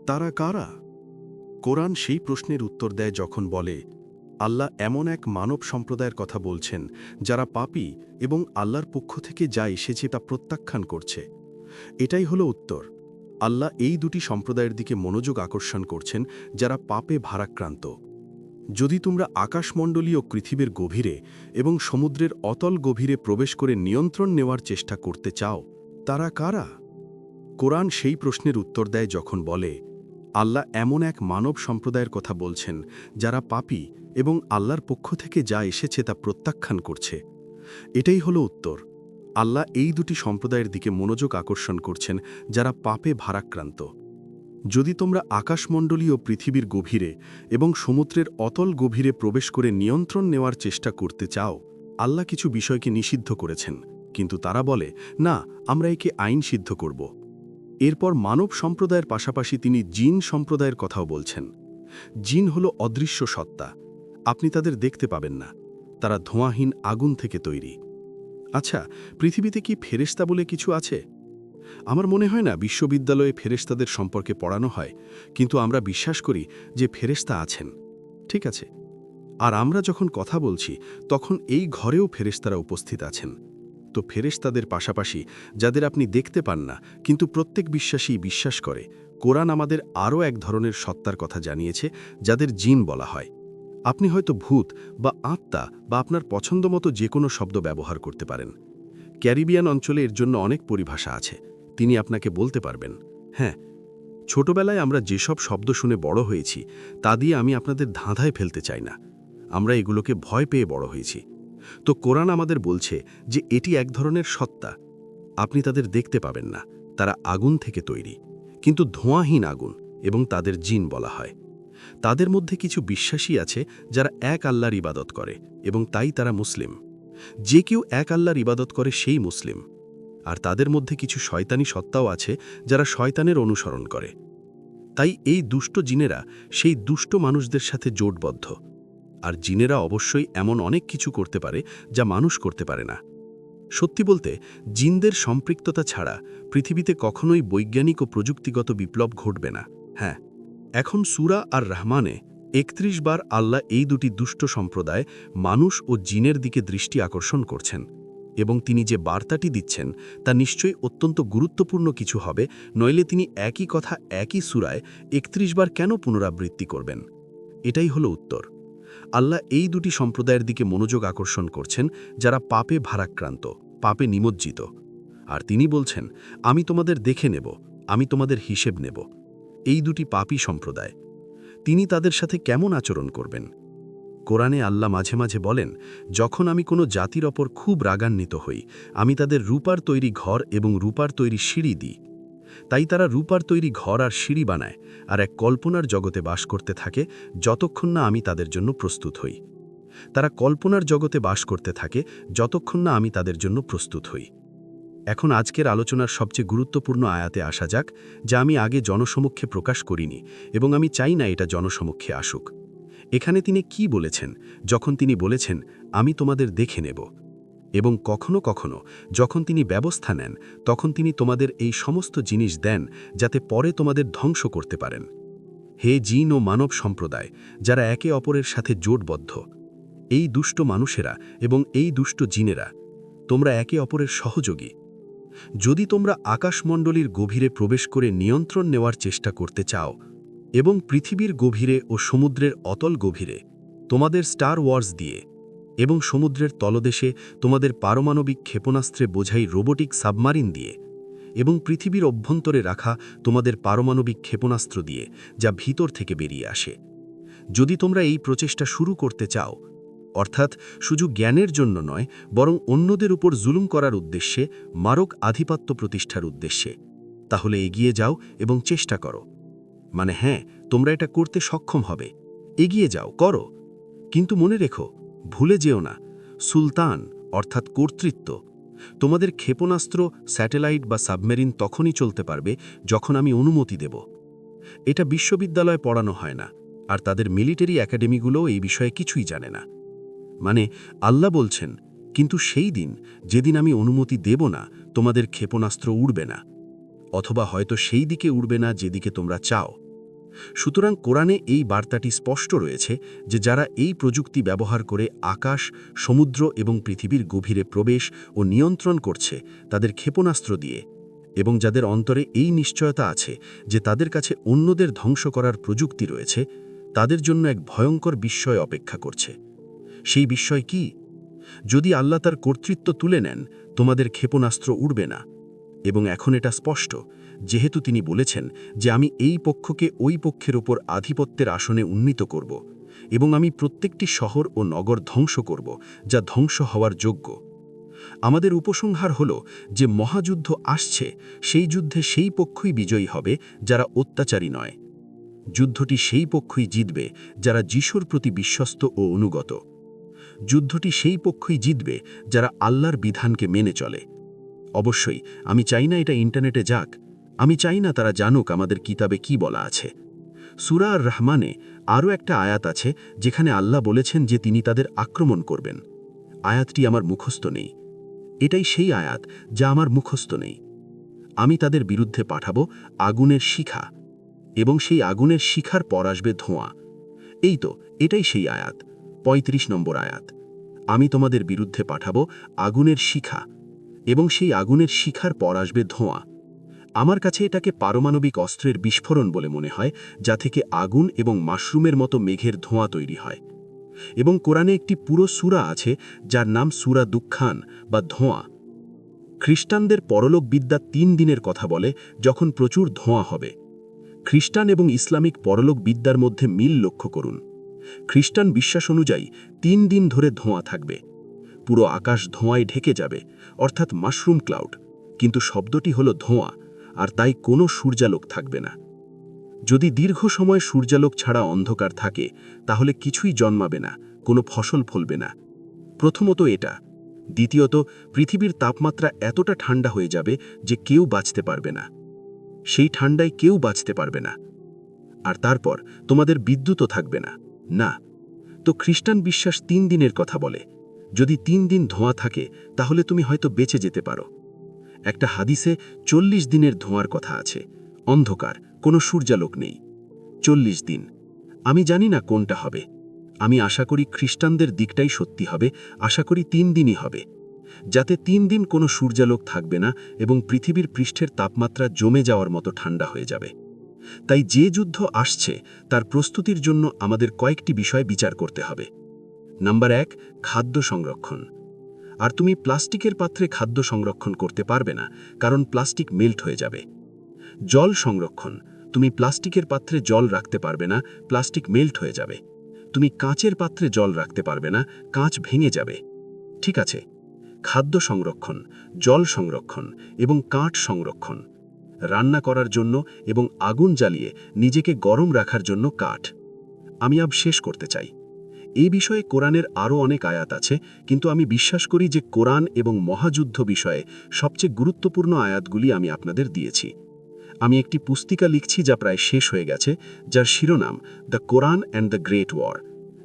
তারা কারা? কোরআন সেই প্রশ্নের উত্তর দেয় যখন বলে, আল্লাহ এমন এক মানব সম্প্রদায়ের কথা বলছেন যারা পাপী এবং আল্লাহর পক্ষ থেকে যা এসেছে তা প্রত্যাখ্যান করছে। এটাই হলো উত্তর। আল্লাহ এই দুটি সম্প্রদায়ের দিকে মনোযোগ আকর্ষণ করছেন যারা পাপে ভারাক্রান্ত। যদি তোমরা আকাশমণ্ডলীয় পৃথিবীর গভীরে এবং সমুদ্রের অতল গভীরে প্রবেশ করে নিয়ন্ত্রণ নেওয়ার চেষ্টা করতে চাও, তারা কারা? কোরআন সেই প্রশ্নের উত্তর দেয় যখন বলে, আল্লাহ এমন এক মানব সম্প্রদায়ের কথা বলছেন যারা পাপী এবং আল্লাহর পক্ষ থেকে যা এসেছে তা প্রত্যাখ্যান করছে। এটাই হলো উত্তর। আল্লাহ এই দুটি সম্প্রদায়ের দিকে মনোযোগ আকর্ষণ করছেন যারা পাপে ভারাক্রান্ত। যদি তোমরা আকাশমণ্ডলীয় পৃথিবীর গভীরে এবং সমুদ্রের অতল গভীরে প্রবেশ করে নিয়ন্ত্রণ নেওয়ার চেষ্টা করতে চাও, আল্লাহ কিছু বিষয়কে নিষিদ্ধ করেছেন, কিন্তু তারা বলে, না, আমরা একে আইন সিদ্ধ করব। এরপর মানব সম্প্রদায়ের পাশাপাশি তিনি জিন সম্প্রদায়ের কথাও বলছেন। জিন হল অদৃশ্য সত্তা। আপনি তাদের দেখতে পাবেন না। তারা ধোঁয়াহীন আগুন থেকে তৈরি। আচ্ছা, পৃথিবীতে কি ফেরেশতা বলে কিছু আছে? আমার মনে হয় না বিশ্ববিদ্যালয়ে ফেরেশতাদের সম্পর্কে পড়ানো হয়, কিন্তু আমরা বিশ্বাস করি যে ফেরেশতা আছেন। ঠিক আছে। আর আমরা যখন কথা বলছি তখন এই ঘরেও ফেরেশতারা উপস্থিত আছেন। তো ফেরেশতাদের পাশাপাশি যাদের আপনি দেখতে পান না কিন্তু প্রত্যেক বিশ্বাসী বিশ্বাস করে, কোরআন আমাদের আরও এক ধরনের সত্তার কথা জানিয়েছে যাদের জিন বলা হয়। আপনি হয়তো ভূত বা আত্মা বা আপনার পছন্দমতো যে কোনো শব্দ ব্যবহার করতে পারেন। ক্যারিবিয়ান অঞ্চলে এর জন্য অনেক পরিভাষা আছে, তিনি আপনাকে বলতে পারবেন। হ্যাঁ, ছোটবেলায় আমরা যেসব শব্দ শুনে বড় হয়েছি তা দিয়ে আমি আপনাদের ধাঁধায় ফেলতে চাই না। আমরা এগুলোকে ভয় পেয়ে বড় হয়েছি। তো কোরআন আমাদের বলছে যে এটি এক ধরনের সত্তা। আপনি তাদের দেখতে পাবেন না, তারা আগুন থেকে তৈরি, কিন্তু ধোঁয়াহীন আগুন, এবং তাদের জিন বলা হয়। তাদের মধ্যে কিছু বিশ্বাসী আছে যারা এক আল্লাহর ইবাদত করে এবং তাই তারা মুসলিম। যে কেউ এক আল্লাহর ইবাদত করে সেই মুসলিম। আর তাদের মধ্যে কিছু শয়তানি সত্তাও আছে যারা শয়তানের অনুসরণ করে। তাই এই দুষ্ট জিনেরা সেই দুষ্ট মানুষদের সাথে জোটবদ্ধ। আর জিনেরা অবশ্যই এমন অনেক কিছু করতে পারে যা মানুষ করতে পারে না। সত্যি বলতে, জিনদের সম্পৃক্ততা ছাড়া পৃথিবীতে কখনোই বৈজ্ঞানিক ও প্রযুক্তিগত বিপ্লব ঘটবে না। হ্যাঁ, এখন সূরা আর রহমানে ৩১ বার আল্লাহ এই দুটি দুষ্ট সম্প্রদায় মানুষ ও জিনের দিকে দৃষ্টি আকর্ষণ করছেন, এবং তিনি যে বার্তাটি দিচ্ছেন তা নিশ্চয়ই অত্যন্ত গুরুত্বপূর্ণ কিছু হবে, নইলে তিনি একই কথা একই সূরায় ৩১ বার কেন পুনরাবৃত্তি করবেন? এটাই হলো উত্তর। আল্লাহ এই দুটি সম্প্রদায়ের দিকে মনোযোগ আকর্ষণ করছেন যারা পাপে ভারাক্রান্ত, পাপে নিমজ্জিত। আর তিনি বলছেন, আমি তোমাদের দেখে নেব, আমি তোমাদের হিসেব নেব। এই দুটি পাপী সম্প্রদায়, তিনি তাদের সাথে কেমন আচরণ করবেন? কোরআনে আল্লাহ মাঝে মাঝে বলেন, যখন আমি কোনো জাতির ওপর খুব রাগান্বিত হই, আমি তাদের রূপার তৈরি ঘর এবং রূপার তৈরি সিঁড়ি দিই। তাই তারা রূপার তৈরি ঘর আর সিঁড়ি বানায় আর এক কল্পনার জগতে বাস করতে থাকে যতক্ষণ না আমি তাদের জন্য প্রস্তুত হই। তারা কল্পনার জগতে বাস করতে থাকে যতক্ষণ না আমি তাদের জন্য প্রস্তুত হই। এখন আজকের আলোচনার সবচেয়ে গুরুত্বপূর্ণ আয়াতে আসা যাক, যা আমি আগে জনসমক্ষে প্রকাশ করিনি এবং আমি চাই না এটা জনসমক্ষে আসুক। এখানে তিনি কি বলেছেন যখন তিনি বলেছেন, আমি তোমাদের দেখে নেব? এবং কখনো কখনো যখন তিনি ব্যবস্থা নেন তখন তিনি তোমাদের এই সমস্ত জিনিস দেন যাতে পরে তোমাদের ধ্বংস করতে পারেন। হে জিন ও মানব সম্প্রদায়, যারা একে অপরের সাথে জোটবদ্ধ, এই দুষ্ট মানুষেরা এবং এই দুষ্ট জিনেরা, তোমরা একে অপরের সহযোগী। যদি তোমরা আকাশমণ্ডলীর গভীরে প্রবেশ করে নিয়ন্ত্রণ নেওয়ার চেষ্টা করতে চাও এবং পৃথিবীর গভীরে ও সমুদ্রের অতল গভীরে তোমাদের স্টার ওয়ার্স দিয়ে এবং সমুদ্রের তলদেশে তোমাদের পারমাণবিক ক্ষেপণাস্ত্রে বোঝাই রোবোটিক সাবমারিন দিয়ে এবং পৃথিবীর অভ্যন্তরে রাখা তোমাদের পারমাণবিক ক্ষেপণাস্ত্র দিয়ে যা ভিতর থেকে বেরিয়ে আসে, যদি তোমরা এই প্রচেষ্টা শুরু করতে চাও, অর্থাৎ শুধু জ্ঞানের জন্য নয় বরং অন্যদের উপর জুলুম করার উদ্দেশ্যে, মারক আধিপত্য প্রতিষ্ঠার উদ্দেশ্যে, তাহলে এগিয়ে যাও এবং চেষ্টা করো। মানে হ্যাঁ, তোমরা এটা করতে সক্ষম হবে। এগিয়ে যাও, করো। কিন্তু মনে রেখো, ভুলে যেও না, সুলতান অর্থাৎ কর্তৃত্ব, তোমাদের ক্ষেপণাস্ত্র, স্যাটেলাইট বা সাবমেরিন তখনই চলতে পারবে যখন আমি অনুমতি দেব। এটা বিশ্ববিদ্যালয়ে পড়ানো হয় না, আর তাদের মিলিটারি একাডেমিগুলোও এই বিষয়ে কিছুই জানে না। মানে আল্লাহ বলছেন, কিন্তু সেই দিন যেদিন আমি অনুমতি দেব না, তোমাদের ক্ষেপণাস্ত্র উড়বে না, অথবা হয়তো সেই দিকে উড়বে না যেদিকে তোমরা চাও। সুতরাং কোরআনে এই বার্তাটি স্পষ্ট রয়েছে যে যারা এই প্রযুক্তি ব্যবহার করে আকাশ, সমুদ্র এবং পৃথিবীর গভীরে প্রবেশ ও নিয়ন্ত্রণ করছে তাদের ক্ষেপণাস্ত্র দিয়ে, এবং যাদের অন্তরে এই নিশ্চয়তা আছে যে তাদের কাছে অন্যদের ধ্বংস করার প্রযুক্তি রয়েছে, তাদের জন্য এক ভয়ঙ্কর বিস্ময় অপেক্ষা করছে। সেই বিস্ময় কি? যদি আল্লাহ তার কর্তৃত্ব তুলে নেন, তোমাদের ক্ষেপণাস্ত্র উড়বে না। এবং এখন এটা স্পষ্ট, যেহেতু তিনি বলেছেন যে আমি এই পক্ষকে ওই পক্ষের ওপর আধিপত্যের আসনে উন্নীত করব, এবং আমি প্রত্যেকটি শহর ও নগর ধ্বংস করব যা ধ্বংস হওয়ার যোগ্য। আমাদের উপসংহার হল যে মহাযুদ্ধ আসছে, সেই যুদ্ধে সেই পক্ষই বিজয়ী হবে যারা অত্যাচারী নয়। যুদ্ধটি সেই পক্ষই জিতবে যারা যিশুর প্রতি বিশ্বস্ত ও অনুগত। যুদ্ধটি সেই পক্ষই জিতবে যারা আল্লাহর বিধানকে মেনে চলে। অবশ্যই আমি চাই না এটা ইন্টারনেটে যাক। আমি চাই না তারা জানুক আমাদের কিতাবে কি বলা আছে। সূরা আর রহমানে আরও একটা আয়াত আছে যেখানে আল্লাহ বলেছেন যে তিনি তাদের আক্রমণ করবেন। আয়াতটি আমার মুখস্থ নেই। এটাই সেই আয়াত যা আমার মুখস্থ নেই। আমি তাদের বিরুদ্ধে পাঠাবো আগুনের শিখা, এবং সেই আগুনের শিখার পর আসবে ধোঁয়া। এই তো, এটাই সেই আয়াত, ৩৫ নম্বর আয়াত। আমি তোমাদের বিরুদ্ধে পাঠাবো আগুনের শিখা, এবং সেই আগুনের শিখার পর আসবে ধোঁয়া। আমার কাছে এটাকে পারমাণবিক অস্ত্রের বিস্ফোরণ বলে মনে হয়, যা থেকে আগুন এবং মাশরুমের মতো মেঘের ধোঁয়া তৈরি হয়। এবং কোরআনে একটি পুরো সূরা আছে যার নাম সূরা দুঃখান বা ধোঁয়া। খ্রিস্টানদের পরলোক বিদ্যা ৩ দিনের কথা বলে, যখন প্রচুর ধোঁয়া হবে। খ্রিস্টান এবং ইসলামিক পরলোক বিদ্যার মধ্যে মিল লক্ষ্য করুন। খ্রিস্টান বিশ্বাস অনুযায়ী ৩ দিন ধরে ধোঁয়া থাকবে। পুরো আকাশ ধোঁয়ায় ঢেকে যাবে, অর্থাৎ মাশরুম ক্লাউড, কিন্তু শব্দটি হলো ধোঁয়া, আর তাই কোনো সূর্যালোক থাকবে না। যদি দীর্ঘ সময় সূর্যালোক ছাড়া অন্ধকার থাকে, তাহলে কিছুই জন্মাবে না, কোনো ফসল ফলবে না। প্রথমত এটা। দ্বিতীয়ত, পৃথিবীর তাপমাত্রা এতটা ঠান্ডা হয়ে যাবে যে কেউ বাঁচতে পারবে না। সেই ঠান্ডায় কেউ বাঁচতে পারবে না। আর তারপর তোমাদের বিদ্যুৎও থাকবে না। না। তো খ্রিস্টান বিশ্বাস ৩ দিনের কথা বলে। যদি ৩ দিন ধোঁয়া থাকে, তাহলে তুমি হয়তো বেঁচে যেতে পারো। একটা হাদিসে ৪০ দিনের ধোঁয়ার কথা আছে, অন্ধকার, কোনো সূর্যালোক নেই। ৪০ দিন। আমি জানি না কোনটা হবে। আমি আশা করি খ্রিস্টানদের দিকটাই সত্যি হবে, আশা করি ৩ দিনই হবে, যাতে ৩ দিন কোনো সূর্যালোক থাকবে না এবং পৃথিবীর পৃষ্ঠের তাপমাত্রা জমে যাওয়ার মতো ঠান্ডা হয়ে যাবে। তাই যে যুদ্ধ আসছে তার প্রস্তুতির জন্য আমাদের কয়েকটি বিষয় বিচার করতে হবে। নাম্বার ১, খাদ্য সংরক্ষণ। আর তুমি প্লাস্টিকের পাত্রে খাদ্য সংরক্ষণ করতে পারবে না, কারণ প্লাস্টিক মেল্ট হয়ে যাবে। জল সংরক্ষণ। তুমি প্লাস্টিকের পাত্রে জল রাখতে পারবে না, প্লাস্টিক মেল্ট হয়ে যাবে। তুমি কাঁচের পাত্রে জল রাখতে পারবে না, কাঁচ ভেঙে যাবে। ঠিক আছে। খাদ্য সংরক্ষণ, জল সংরক্ষণ এবং কাঠ সংরক্ষণ। রান্না করার জন্য এবং আগুন জ্বালিয়ে নিজেকে গরম রাখার জন্য কাঠ। আমি শেষ করতে চাই। এই বিষয়ে কোরআনের আরও অনেক আয়াত আছে, কিন্তু আমি বিশ্বাস করি যে কোরআন এবং মহাযুদ্ধ বিষয়ে সবচেয়ে গুরুত্বপূর্ণ আয়াতগুলি আমি আপনাদের দিয়েছি। আমি একটি পুস্তিকা লিখছি যা প্রায় শেষ হয়ে গেছে, যার শিরোনাম the Quran and the great war.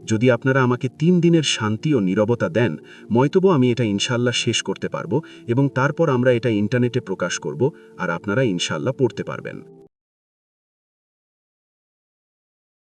যদি আপনারা আমাকে ৩ দিনের শান্তি ও নীরবতা দেন, ময়তবো আমি এটা ইনশাল্লাহ শেষ করতে পারবো, এবং তারপর আমরা এটা ইন্টারনেটে প্রকাশ করব, আর আপনারা ইনশাল্লাহ পড়তে পারবেন।